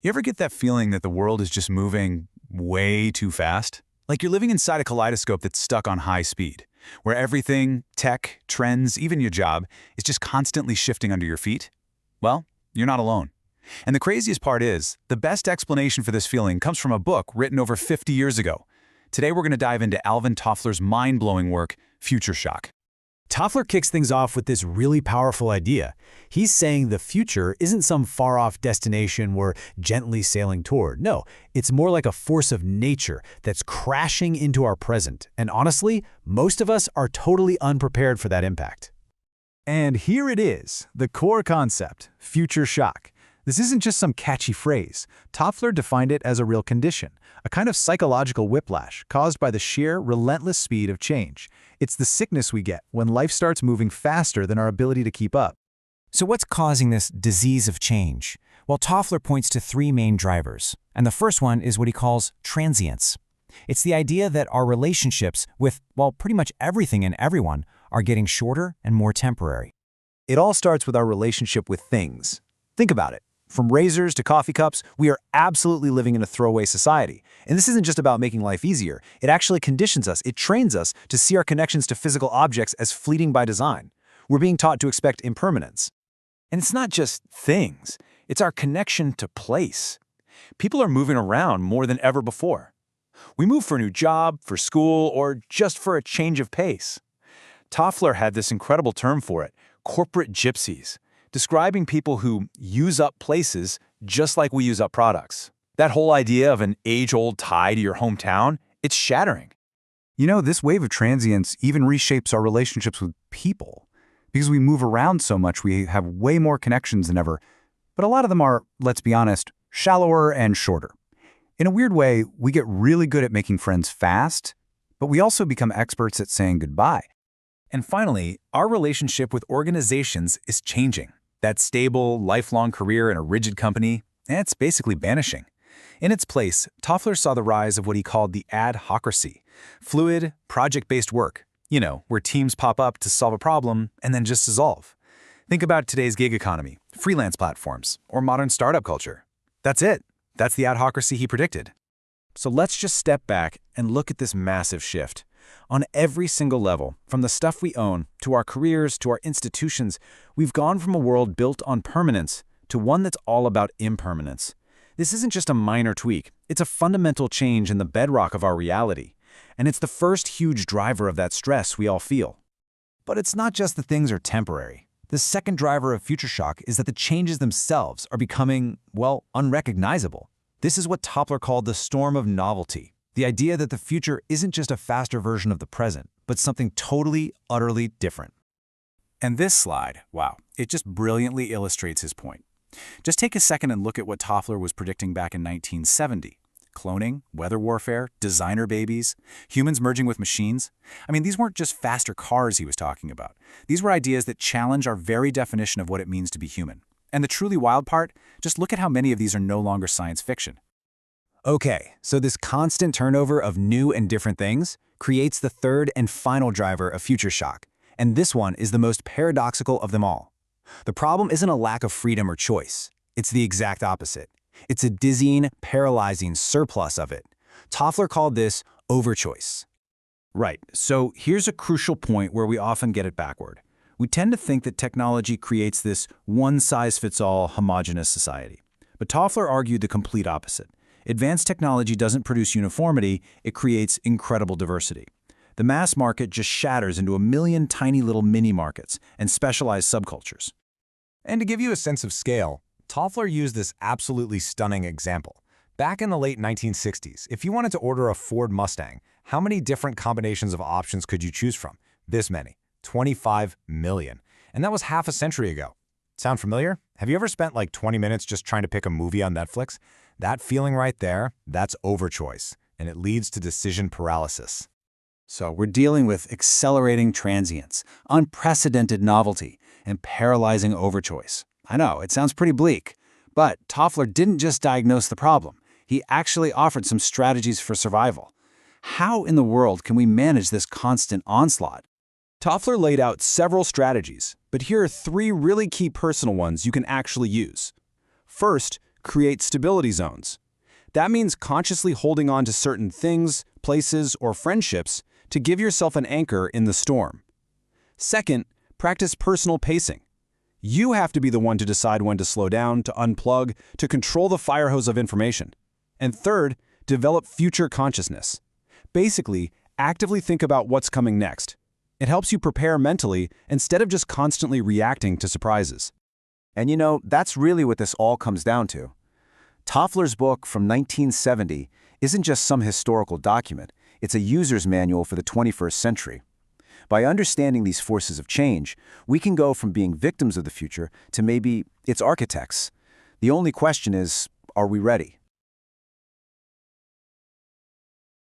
You ever get that feeling that the world is just moving way too fast? Like you're living inside a kaleidoscope that's stuck on high speed, where everything, tech, trends, even your job, is just constantly shifting under your feet? Well, you're not alone. And the craziest part is, the best explanation for this feeling comes from a book written over 50 years ago. Today we're going to dive into Alvin Toffler's mind-blowing work, Future Shock. Toffler kicks things off with this really powerful idea. He's saying the future isn't some far-off destination we're gently sailing toward. No, it's more like a force of nature that's crashing into our present. And honestly, most of us are totally unprepared for that impact. And here it is, the core concept, future shock. This isn't just some catchy phrase. Toffler defined it as a real condition, a kind of psychological whiplash caused by the sheer, relentless speed of change. It's the sickness we get when life starts moving faster than our ability to keep up. So what's causing this disease of change? Well, Toffler points to three main drivers, and the first one is what he calls transience. It's the idea that our relationships with, well, pretty much everything and everyone are getting shorter and more temporary. It all starts with our relationship with things. Think about it. From razors to coffee cups, we are absolutely living in a throwaway society. And this isn't just about making life easier. It actually conditions us, it trains us to see our connections to physical objects as fleeting by design. We're being taught to expect impermanence. And it's not just things, it's our connection to place. People are moving around more than ever before. We move for a new job, for school, or just for a change of pace. Toffler had this incredible term for it, corporate gypsies, describing people who use up places just like we use up products. That whole idea of an age-old tie to your hometown, it's shattering. You know, this wave of transience even reshapes our relationships with people. Because we move around so much, we have way more connections than ever. But a lot of them are, let's be honest, shallower and shorter. In a weird way, we get really good at making friends fast, but we also become experts at saying goodbye. And finally, our relationship with organizations is changing. That stable, lifelong career in a rigid company, it's basically vanishing. In its place, Toffler saw the rise of what he called the ad-hocracy, fluid, project-based work, where teams pop up to solve a problem and then just dissolve. Think about today's gig economy, freelance platforms, or modern startup culture. That's it. That's the ad-hocracy he predicted. So let's just step back and look at this massive shift. On every single level, from the stuff we own, to our careers, to our institutions, we've gone from a world built on permanence to one that's all about impermanence. This isn't just a minor tweak, it's a fundamental change in the bedrock of our reality. And it's the first huge driver of that stress we all feel. But it's not just that things are temporary. The second driver of future shock is that the changes themselves are becoming, well, unrecognizable. This is what Toffler called the storm of novelty. The idea that the future isn't just a faster version of the present, but something totally, utterly different. And this slide, wow, it just brilliantly illustrates his point. Just take a second and look at what Toffler was predicting back in 1970. Cloning, weather warfare, designer babies, humans merging with machines. I mean, these weren't just faster cars he was talking about. These were ideas that challenge our very definition of what it means to be human. And the truly wild part, just look at how many of these are no longer science fiction. Okay, so this constant turnover of new and different things creates the third and final driver of future shock, and this one is the most paradoxical of them all. The problem isn't a lack of freedom or choice. It's the exact opposite. It's a dizzying, paralyzing surplus of it. Toffler called this overchoice. Right, so here's a crucial point where we often get it backward. We tend to think that technology creates this one-size-fits-all homogeneous society. But Toffler argued the complete opposite. Advanced technology doesn't produce uniformity, it creates incredible diversity. The mass market just shatters into a million tiny little mini-markets and specialized subcultures. And to give you a sense of scale, Toffler used this absolutely stunning example. Back in the late 1960s, if you wanted to order a Ford Mustang, how many different combinations of options could you choose from? This many, 25 million. And that was half a century ago. Sound familiar? Have you ever spent like 20 minutes just trying to pick a movie on Netflix? That feeling right there, that's overchoice, and it leads to decision paralysis. So we're dealing with accelerating transience, unprecedented novelty, and paralyzing overchoice. I know, it sounds pretty bleak, but Toffler didn't just diagnose the problem. He actually offered some strategies for survival. How in the world can we manage this constant onslaught? Toffler laid out several strategies, but here are three really key personal ones you can actually use. First, create stability zones. That means consciously holding on to certain things, places, or friendships to give yourself an anchor in the storm. Second, practice personal pacing. You have to be the one to decide when to slow down, to unplug, to control the fire hose of information. And third, develop future consciousness. Basically, actively think about what's coming next. It helps you prepare mentally instead of just constantly reacting to surprises. And you know, that's really what this all comes down to. Toffler's book from 1970 isn't just some historical document, it's a user's manual for the 21st century. By understanding these forces of change, we can go from being victims of the future to maybe its architects. The only question is, are we ready?